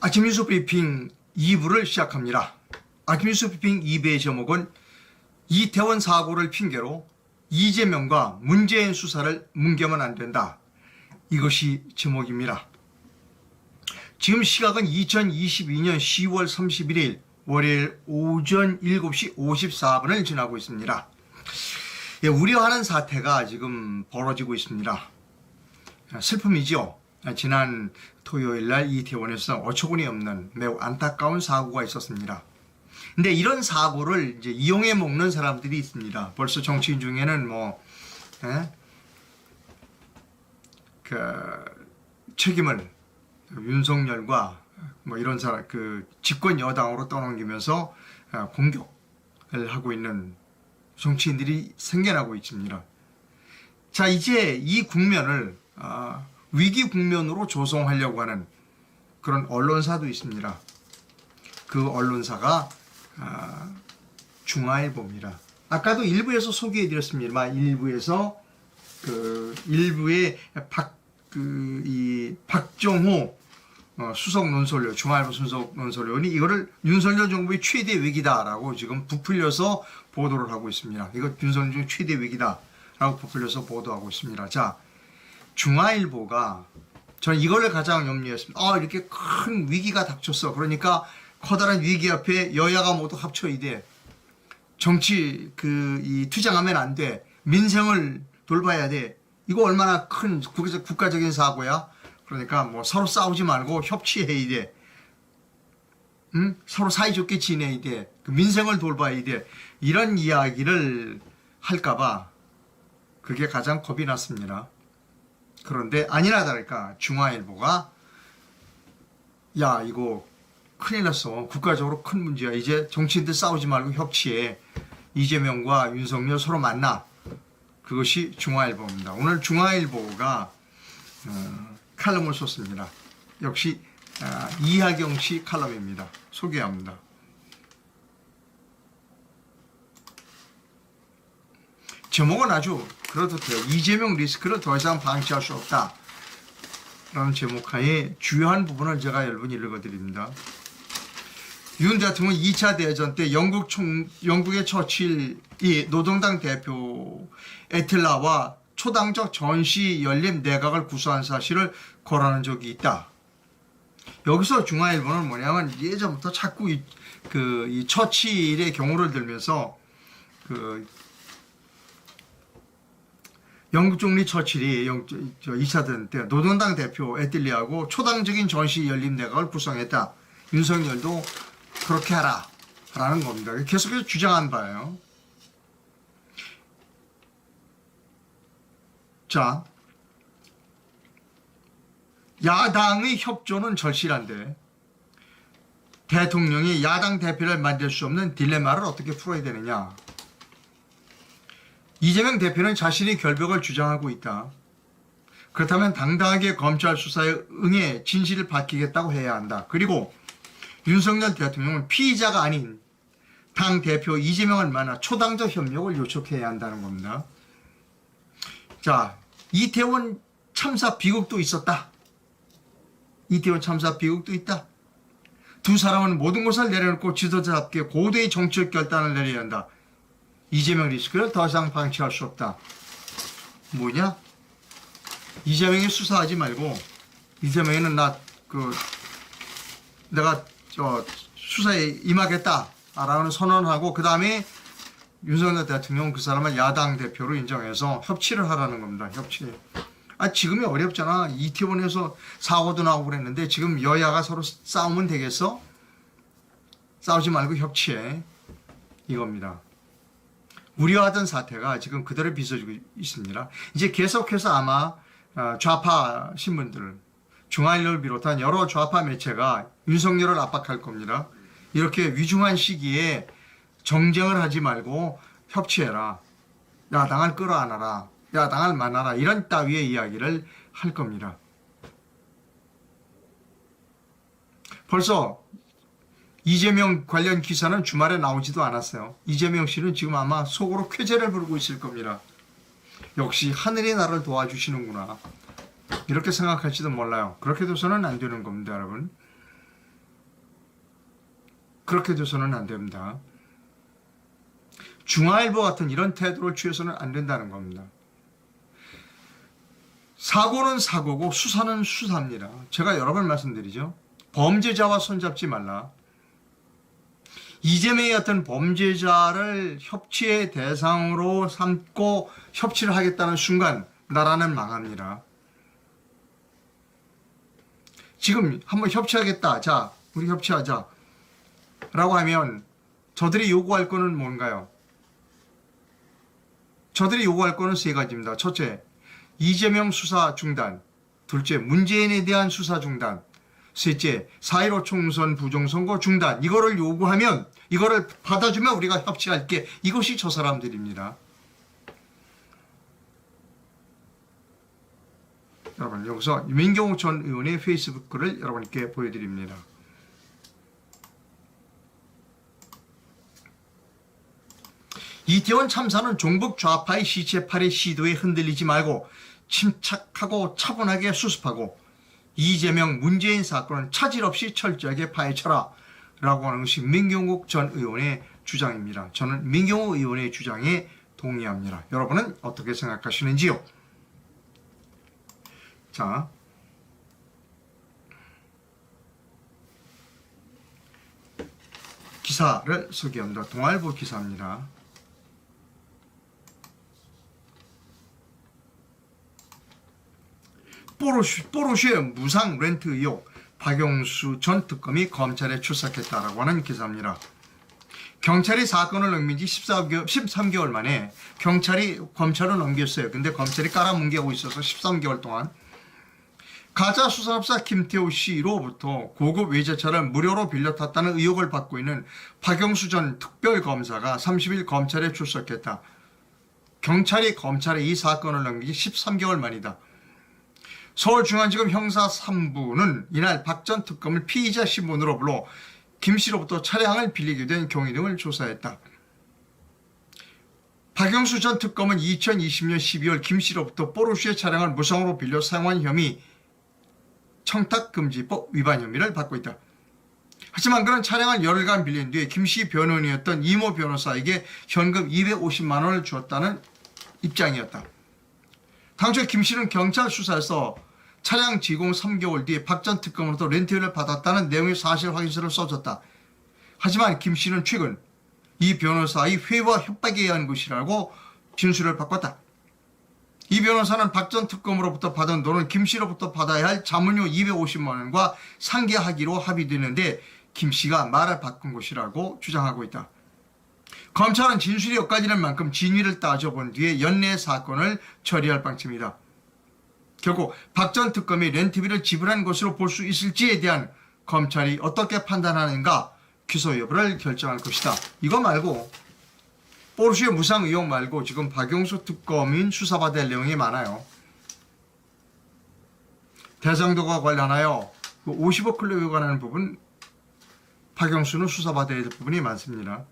아침 뉴스 브리핑 2부를 시작합니다. 아침 뉴스 브리핑 2부의 제목은 이태원 사고를 핑계로 이재명과 문재인 수사를 뭉개면 안 된다. 이것이 제목입니다. 지금 시각은 2022년 10월 31일 월요일 오전 7시 54분을 지나고 있습니다. 우려하는 사태가 지금 벌어지고 있습니다. 슬픔이죠. 지난 토요일 날 이태원에서 어처구니 없는 매우 안타까운 사고가 있었습니다. 근데 이런 사고를 이제 이용해 먹는 사람들이 있습니다. 벌써 정치인 중에는 책임을 윤석열과 이런 사람, 집권 여당으로 떠넘기면서 공격을 하고 있는 정치인들이 생겨나고 있습니다. 자, 이제 이 국면을 위기 국면으로 조성하려고 하는 그런 언론사도 있습니다. 그 언론사가 중앙일보입니다. 아까도 일부에서 소개해드렸습니다만 일부에서 일부의 박정호 수석 논설위원, 중앙일보 수석 논설위원이 이거를 윤석열 정부의 최대 위기다라고 지금 부풀려서 보도를 하고 있습니다. 이거 윤석열 정부의 최대 위기다라고 부풀려서 보도하고 있습니다. 자, 중앙일보가 저는 이거를 가장 염려했습니다. 이렇게 큰 위기가 닥쳤어. 그러니까 커다란 위기 앞에 여야가 모두 합쳐야 돼. 정치 투쟁하면 안 돼. 민생을 돌봐야 돼. 이거 얼마나 큰 국가적인 사고야. 그러니까 서로 싸우지 말고 협치해야 돼. 응? 서로 사이좋게 지내야 돼. 민생을 돌봐야 돼. 이런 이야기를 할까봐 그게 가장 겁이 났습니다. 그런데 아니나 다를까 중앙일보가 야, 이거 큰일 났어. 국가적으로 큰 문제야. 이제 정치인들 싸우지 말고 협치해. 이재명과 윤석열 서로 만나. 그것이 중앙일보입니다. 오늘 중앙일보가 칼럼을 썼습니다. 역시 이하경 씨 칼럼입니다. 소개합니다. 제목은 아주 그래도 돼요. 이재명 리스크를 더 이상 방치할 수 없다. 라는 제목하에 주요한 부분을 제가 여러분 읽어드립니다. 윤 대통령 2차 대전 때 영국의 처칠이 노동당 대표 애틀라와 초당적 전시 연립 내각을 구성한 사실을 거론한 적이 있다. 여기서 중앙일보는 뭐냐면 예전부터 자꾸 이 처칠의 경우를 들면서 영국 총리 처칠이 2차 대전 때 노동당 대표 애틀리하고 초당적인 전시 연립 내각을 구성했다. 윤석열도 그렇게 하라 라는 겁니다. 계속해서 주장한 바예요. 자, 야당의 협조는 절실한데 대통령이 야당 대표를 만들 수 없는 딜레마를 어떻게 풀어야 되느냐. 이재명 대표는 자신이 결벽을 주장하고 있다. 그렇다면 당당하게 검찰 수사에 응해 진실을 밝히겠다고 해야 한다. 그리고 윤석열 대통령은 피의자가 아닌 당 대표 이재명을 만나 초당적 협력을 요청해야 한다는 겁니다. 자, 이태원 참사 비극도 있었다. 이태원 참사 비극도 있다. 두 사람은 모든 것을 내려놓고 지도자답게 고도의 정치적 결단을 내려야 한다. 이재명 리스크를 더 이상 방치할 수 없다. 뭐냐? 이재명이 수사하지 말고 이재명이는 내가 수사에 임하겠다라는 선언을 하고 그 다음에 윤석열 대통령 그 사람을 야당 대표로 인정해서 협치를 하라는 겁니다. 협치. 지금이 어렵잖아. 이태원에서 사고도 나오고 그랬는데 지금 여야가 서로 싸우면 되겠어? 싸우지 말고 협치해. 이겁니다. 우려하던 사태가 지금 그대로 빚어지고 있습니다. 이제 계속해서 아마 좌파 신문들, 중앙일보를 비롯한 여러 좌파 매체가 윤석열을 압박할 겁니다. 이렇게 위중한 시기에 정쟁을 하지 말고 협치해라. 야당을 끌어안아라. 야당을 만나라. 이런 따위의 이야기를 할 겁니다. 벌써 이재명 관련 기사는 주말에 나오지도 않았어요. 이재명 씨는 지금 아마 속으로 쾌재를 부르고 있을 겁니다. 역시 하늘이 나를 도와주시는구나. 이렇게 생각할지도 몰라요. 그렇게 둬서는 안 되는 겁니다, 여러분. 그렇게 돼서는 안 됩니다. 중앙일보 같은 이런 태도를 취해서는 안 된다는 겁니다. 사고는 사고고 수사는 수사입니다. 제가 여러 번 말씀드리죠. 범죄자와 손잡지 말라. 이재명이 같은 범죄자를 협치의 대상으로 삼고 협치를 하겠다는 순간 나라는 망합니다. 지금 한번 협치하겠다. 자, 우리 협치하자. 라고 하면 저들이 요구할 거는 뭔가요? 저들이 요구할 거는 세 가지입니다. 첫째, 이재명 수사 중단. 둘째, 문재인에 대한 수사 중단. 셋째, 4.15 총선 부정선거 중단. 이거를 요구하면, 이거를 받아주면 우리가 협치할게. 이것이 저 사람들입니다. 여러분, 여기서 민경욱 전 의원의 페이스북 글을 여러분께 보여드립니다. 이태원 참사는 종북 좌파의 시체팔이 시도에 흔들리지 말고 침착하고 차분하게 수습하고 이재명 문재인 사건은 차질 없이 철저하게 파헤쳐라 라고 하는 것이 민경욱 전 의원의 주장입니다. 저는 민경욱 의원의 주장에 동의합니다. 여러분은 어떻게 생각하시는지요? 자, 기사를 소개합니다. 동아일보 기사입니다. 포르쉐 무상 렌트 의혹, 박용수 전 특검이 검찰에 출석했다라고 하는 기사입니다. 경찰이 사건을 넘긴 지 13개월 만에 검찰로 넘겼어요. 근데 검찰이 깔아뭉개고 있어서 13개월 동안 가짜 수산업사 김태우 씨로부터 고급 외제차를 무료로 빌려 탔다는 의혹을 받고 있는 박용수 전 특별검사가 30일 검찰에 출석했다. 경찰이 검찰에 이 사건을 넘긴 지 13개월 만이다. 서울중앙지검 형사 3부는 이날 박 전 특검을 피의자 신분으로 불러 김 씨로부터 차량을 빌리게 된 경위 등을 조사했다. 박용수 전 특검은 2020년 12월 김 씨로부터 포르쉐 차량을 무상으로 빌려 사용한 혐의 청탁금지법 위반 혐의를 받고 있다. 하지만 그는 차량을 열흘간 빌린 뒤에 김 씨 변호인이었던 이모 변호사에게 현금 250만 원을 주었다는 입장이었다. 당초 김 씨는 경찰 수사에서 차량 지공 3개월 뒤에 박 전 특검으로부터 렌트비를 받았다는 내용의 사실 확인서를 써줬다. 하지만 김 씨는 최근 이 변호사의 회유와 협박에 의한 것이라고 진술을 바꿨다. 이 변호사는 박 전 특검으로부터 받은 돈은 김 씨로부터 받아야 할 자문료 250만 원과 상계하기로 합의되는데 김 씨가 말을 바꾼 것이라고 주장하고 있다. 검찰은 진술이 엇갈리는 만큼 진위를 따져본 뒤에 연내 사건을 처리할 방침이다. 결국 박 전 특검이 렌트비를 지불한 것으로 볼 수 있을지에 대한 검찰이 어떻게 판단하는가 기소 여부를 결정할 것이다. 이거 말고 포르쉐 무상 의혹 말고 지금 박용수 특검인 수사받아야 할 내용이 많아요. 대장동과 관련하여 50억 클럽에 관한 부분 박용수는 수사받아야 될 부분이 많습니다.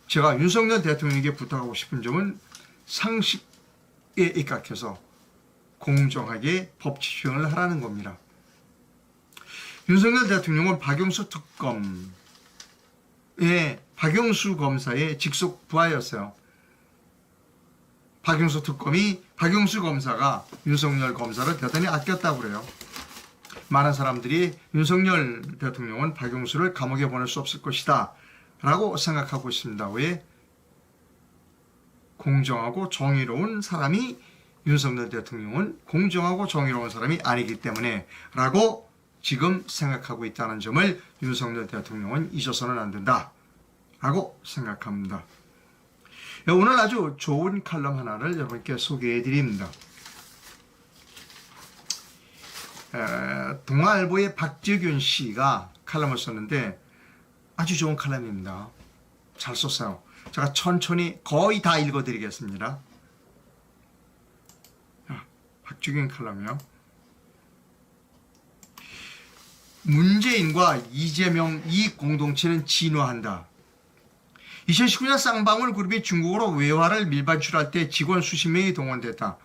제가 윤석열 대통령에게 부탁하고 싶은 점은 상식에 입각해서 공정하게 법치 수행을 하라는 겁니다. 윤석열 대통령은 박용수 특검의 박용수 검사의 직속 부하였어요. 박용수 검사가 윤석열 검사를 대단히 아꼈다고 그래요. 많은 사람들이 윤석열 대통령은 박용수를 감옥에 보낼 수 없을 것이다 라고 생각하고 있습니다. 왜? 공정하고 정의로운 사람이 윤석열 대통령은 공정하고 정의로운 사람이 아니기 때문에 라고 지금 생각하고 있다는 점을 윤석열 대통령은 잊어서는 안 된다 라고 생각합니다. 오늘 아주 좋은 칼럼 하나를 여러분께 소개해 드립니다. 동아일보의 박재균 씨가 칼럼을 썼는데 아주 좋은 칼럼입니다. 잘 썼어요. 제가 천천히 거의 다 읽어드리겠습니다. 박재균 칼럼이요. 문재인과 이재명 이익 공동체는 진화한다. 2019년 쌍방울 그룹이 중국으로 외화를 밀반출할 때 직원 수십 명이 동원됐다.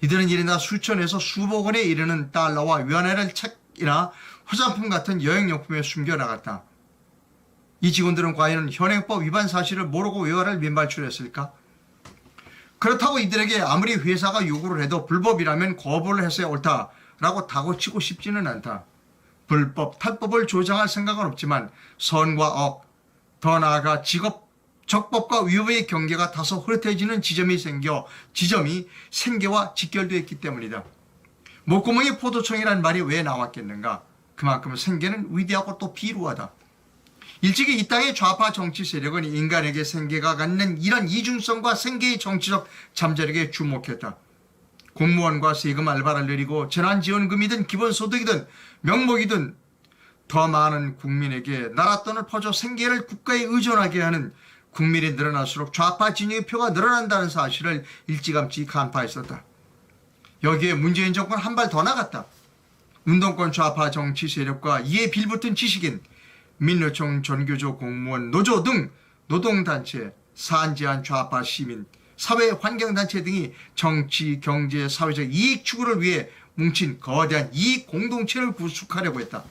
이들은 이른다 수천에서 수백원에 이르는 달러와 위안화를 책이나 화장품 같은 여행용품에 숨겨나갔다. 이 직원들은 과연 현행법 위반 사실을 모르고 외화를 면발출했을까? 그렇다고 이들에게 아무리 회사가 요구를 해도 불법이라면 거부를 했어야 옳다라고 다고치고 싶지는 않다. 불법, 탈법을 조장할 생각은 없지만 선과 억, 더 나아가 적법과 위법의 경계가 다소 흐릿해지는 지점이 생계와 직결되어 있기 때문이다. 목구멍이 포도청이라는 말이 왜 나왔겠는가? 그만큼 생계는 위대하고 또 비루하다. 일찍이 이 땅의 좌파 정치 세력은 인간에게 생계가 갖는 이런 이중성과 생계의 정치적 잠재력에 주목했다. 공무원과 세금 알바를 늘리고 재난지원금이든 기본소득이든 명목이든 더 많은 국민에게 나라 돈을 퍼줘 생계를 국가에 의존하게 하는 국민이 늘어날수록 좌파 진영의 표가 늘어난다는 사실을 일찌감치 간파했었다. 여기에 문재인 정권 한 발 더 나갔다. 운동권 좌파 정치 세력과 이에 빌붙은 지식인, 민노총, 전교조, 공무원, 노조 등 노동단체, 산재한 좌파 시민, 사회환경단체 등이 정치, 경제, 사회적 이익 추구를 위해 뭉친 거대한 이익 공동체를 구축하려고 했다.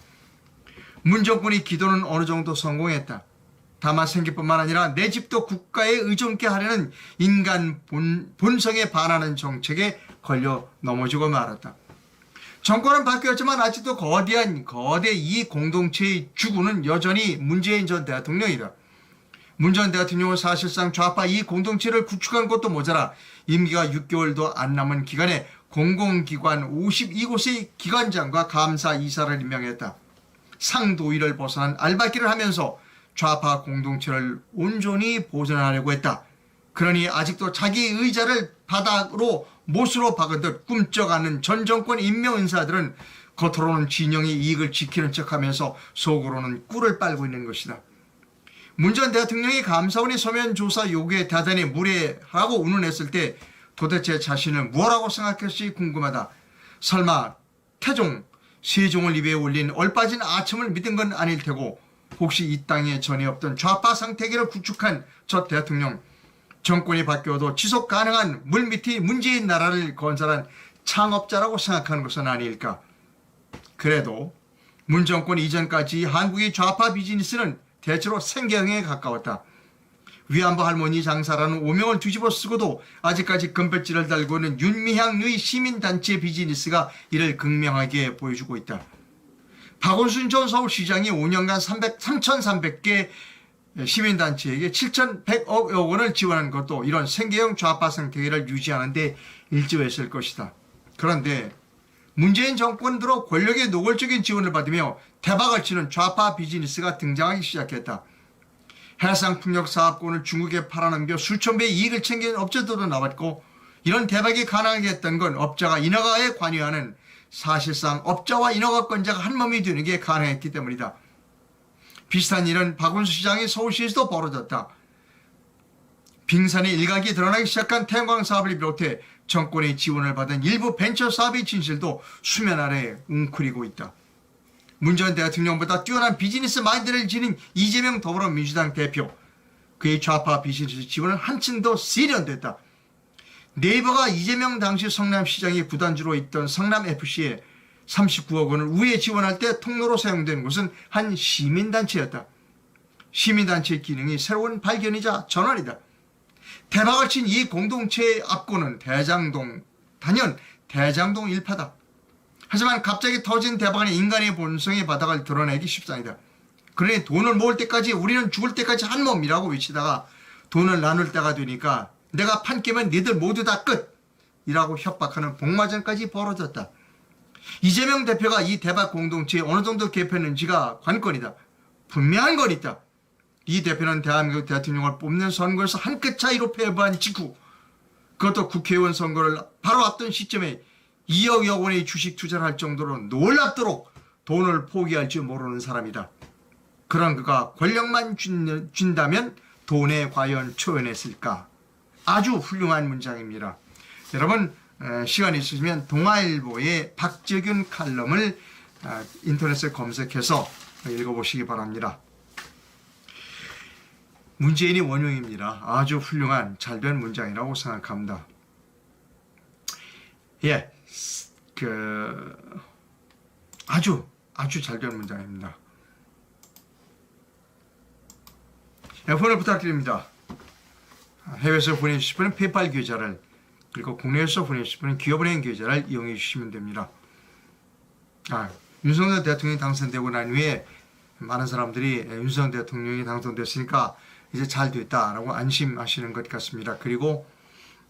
문 정권의 기도는 어느 정도 성공했다. 다만 생계뿐만 아니라 내 집도 국가에 의존케 하려는 인간 본성에 반하는 정책에 걸려 넘어지고 말았다. 정권은 바뀌었지만 아직도 거대 이익 공동체의 주구는 여전히 문재인 전 대통령이다. 문 전 대통령은 사실상 좌파 이익 공동체를 구축한 것도 모자라 임기가 6개월도 안 남은 기간에 공공기관 52곳의 기관장과 감사 이사를 임명했다. 상도의를 벗어난 알바길을 하면서 좌파 공동체를 온전히 보존하려고 했다. 그러니 아직도 자기 의자를 바닥으로 못으로 박은 듯 꿈쩍하는 전 정권 임명인사들은 겉으로는 진영의 이익을 지키는 척하면서 속으로는 꿀을 빨고 있는 것이다. 문 전 대통령이 감사원의 서면 조사 요구에 대단히 무례하고 운운했을 때 도대체 자신을 뭐라고 생각했을지 궁금하다. 설마 태종, 세종을 입에 올린 얼빠진 아첨을 믿은 건 아닐 테고 혹시 이 땅에 전에 없던 좌파 상태계를 구축한 저 대통령, 정권이 바뀌어도 지속 가능한 물밑의 문재인 나라를 건설한 창업자라고 생각하는 것은 아닐까. 그래도 문 정권 이전까지 한국의 좌파 비즈니스는 대체로 생계형에 가까웠다. 위안부 할머니 장사라는 오명을 뒤집어 쓰고도 아직까지 금배지를 달고 있는 윤미향의 시민단체 비즈니스가 이를 극명하게 보여주고 있다. 박원순 전 서울시장이 5년간 3,300개 시민단체에게 7,100억 원을 지원한 것도 이런 생계형 좌파 생태계를 유지하는 데 일조했을 것이다. 그런데 문재인 정권 들어 권력의 노골적인 지원을 받으며 대박을 치는 좌파 비즈니스가 등장하기 시작했다. 해상풍력사업권을 중국에 팔아넘겨 수천 배의 이익을 챙긴 업체들도 나왔고 이런 대박이 가능하게 했던 건 업자가 인허가에 관여하는 사실상 업자와 인허가권자가 한몸이 되는 게 가능했기 때문이다. 비슷한 일은 박원순 시장이 서울시에서도 벌어졌다. 빙산의 일각이 드러나기 시작한 태양광 사업을 비롯해 정권의 지원을 받은 일부 벤처 사업의 진실도 수면 아래 웅크리고 있다. 문 전 대통령보다 뛰어난 비즈니스 마인드를 지닌 이재명 더불어민주당 대표, 그의 좌파 비즈니스 지원은 한층 더 세련됐다. 네이버가 이재명 당시 성남시장이 구단주로 있던 성남FC에 39억 원을 우회 지원할 때 통로로 사용된 곳은 한 시민단체였다. 시민단체의 기능이 새로운 발견이자 전환이다. 대박을 친 이 공동체의 앞권은 대장동 일파다. 하지만 갑자기 터진 대박은 인간의 본성의 바닥을 드러내기 쉽사니다. 그러니 돈을 모을 때까지 우리는 죽을 때까지 한 몸이라고 외치다가 돈을 나눌 때가 되니까 내가 판 깨면 니들 모두 다 끝이라고 협박하는 복마전까지 벌어졌다. 이재명 대표가 이 대박 공동체에 어느 정도 개입했는지가 관건이다. 분명한 건 있다. 이 대표는 대한민국 대통령을 뽑는 선거에서 한 끗 차이로 패배한 직후, 그것도 국회의원 선거를 바로 앞둔 시점에 2억여 원의 주식 투자를 할 정도로 놀랍도록 돈을 포기할 줄 모르는 사람이다. 그런 그가 권력만 준다면 돈에 과연 초연했을까? 아주 훌륭한 문장입니다. 여러분 시간이 있으시면 동아일보의 박재균 칼럼을 인터넷에 검색해서 읽어보시기 바랍니다. 문재인이 원흉입니다. 아주 훌륭한 잘된 문장이라고 생각합니다. 예, 아주 잘된 문장입니다. 후원을 부탁드립니다. 해외에서 보내주실 분은 페이팔 계좌를, 그리고 국내에서 보내주실 분은 기업은행 계좌를 이용해 주시면 됩니다. 윤석열 대통령이 당선되고 난 후에 많은 사람들이 윤석열 대통령이 당선됐으니까 이제 잘 됐다라고 안심하시는 것 같습니다. 그리고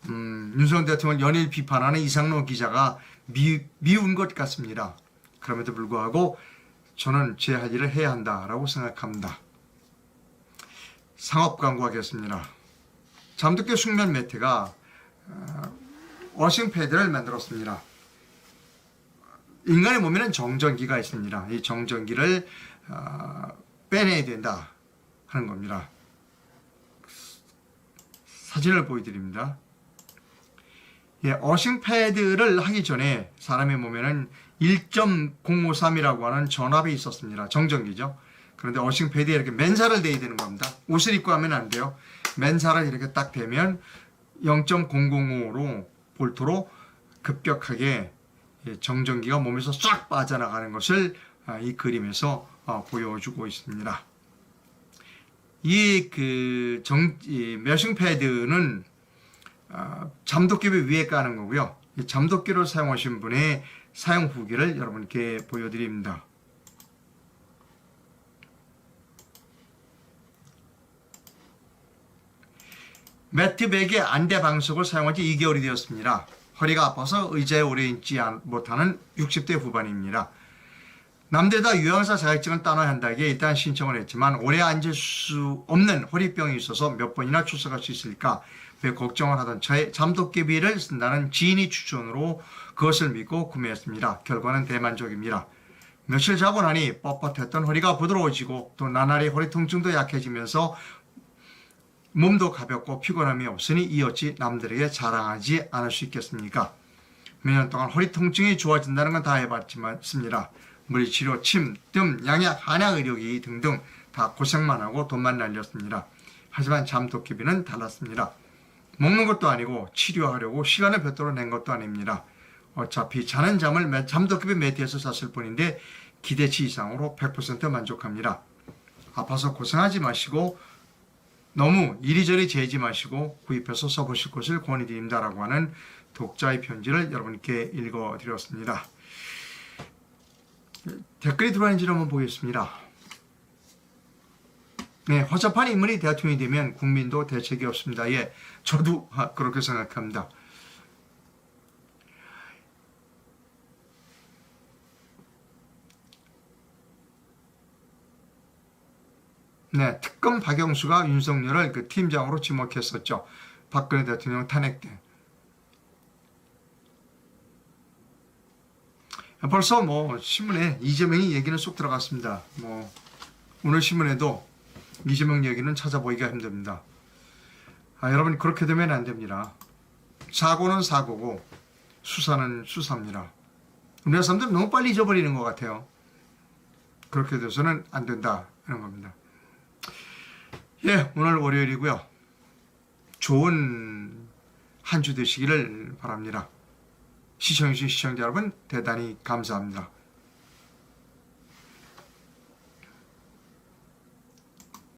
윤석열 대통령을 연일 비판하는 이상로 기자가 미운 것 같습니다. 그럼에도 불구하고 저는 제 할 일을 해야 한다라고 생각합니다. 상업 광고하겠습니다. 잠도깨 숙면 매트가 워싱 패드를 만들었습니다. 인간의 몸에는 정전기가 있습니다. 이 정전기를 빼내야 된다 하는 겁니다. 사진을 보여드립니다. 어싱 패드를 하기 전에 사람의 몸에는 1.053이라고 하는 전압이 있었습니다. 정전기죠. 그런데 어싱 패드에 이렇게 맨살을 대야 되는 겁니다. 옷을 입고 하면 안 돼요. 맨살을 이렇게 딱 대면 0.005로 볼트로 급격하게 정전기가 몸에서 쫙 빠져나가는 것을 이 그림에서 보여주고 있습니다. 이 메쉬 패드는 잠도깨비 위에 까는 거고요. 이 잠도깨를 사용하신 분의 사용 후기를 여러분께 보여드립니다. 매트백의 안대 방석을 사용한 지 2개월이 되었습니다. 허리가 아파서 의자에 오래 앉지 못하는 60대 후반입니다. 남들다 유양사 자격증을 따놔야 한다기에 일단 신청을 했지만 오래 앉을 수 없는 허리병이 있어서 몇 번이나 출석할 수 있을까 왜 걱정을 하던 차에 잠도깨비를 쓴다는 지인이 추천으로 그것을 믿고 구매했습니다. 결과는 대만족입니다. 며칠 자고 나니 뻣뻣했던 허리가 부드러워지고 또 나날이 허리 통증도 약해지면서 몸도 가볍고 피곤함이 없으니 이 어찌 남들에게 자랑하지 않을 수 있겠습니까? 몇 년 동안 허리 통증이 좋아진다는 건 다 해봤습니다. 물리치료, 침, 뜸, 양약, 한약 의료기 등등 다 고생만 하고 돈만 날렸습니다. 하지만 잠도깨비는 달랐습니다. 먹는 것도 아니고 치료하려고 시간을 별도로 낸 것도 아닙니다. 어차피 자는 잠을 잠도깨비 매트에서 잤을 뿐인데 기대치 이상으로 100% 만족합니다. 아파서 고생하지 마시고 너무 이리저리 재지 마시고 구입해서 써보실 것을 권유드립니다라고 하는 독자의 편지를 여러분께 읽어드렸습니다. 댓글이 들어왔는지 한번 보겠습니다. 네, 허접한 인물이 대통령이 되면 국민도 대책이 없습니다. 예, 저도 그렇게 생각합니다. 네, 특검 박영수가 윤석열을 팀장으로 지목했었죠. 박근혜 대통령 탄핵 때. 벌써 신문에 이재명이 얘기는 쏙 들어갔습니다. 오늘 신문에도 이재명 얘기는 찾아보기가 힘듭니다. 여러분 그렇게 되면 안 됩니다. 사고는 사고고 수사는 수사입니다. 우리나라 사람들은 너무 빨리 잊어버리는 것 같아요. 그렇게 돼서는 안 된다 하는 겁니다. 예, 오늘 월요일이고요. 좋은 한 주 되시기를 바랍니다. 시청해주신 시청자 여러분 대단히 감사합니다.